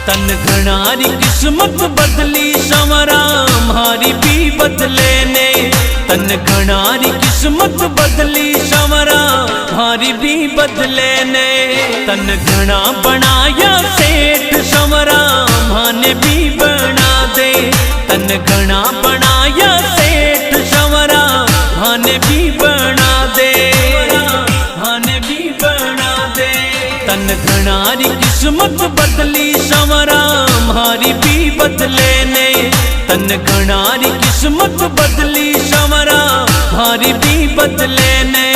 तन घनारी किस्मत बदली संवरा हमारी भी बदले ने। तन घनारी किस्मत बदली संवरा हमारी भी बदले ने। तन घना बनाया सेठ संवरा माने भी बना दे। तन घना बनाया सेठ संवरा माने भी बना दे, माने भी बना दे। तन घनारी किस्मत बदली संवरा हमारी भी बदले ने। तन घनारी किस्मत बदली संवरा हमारी भी बदले ने।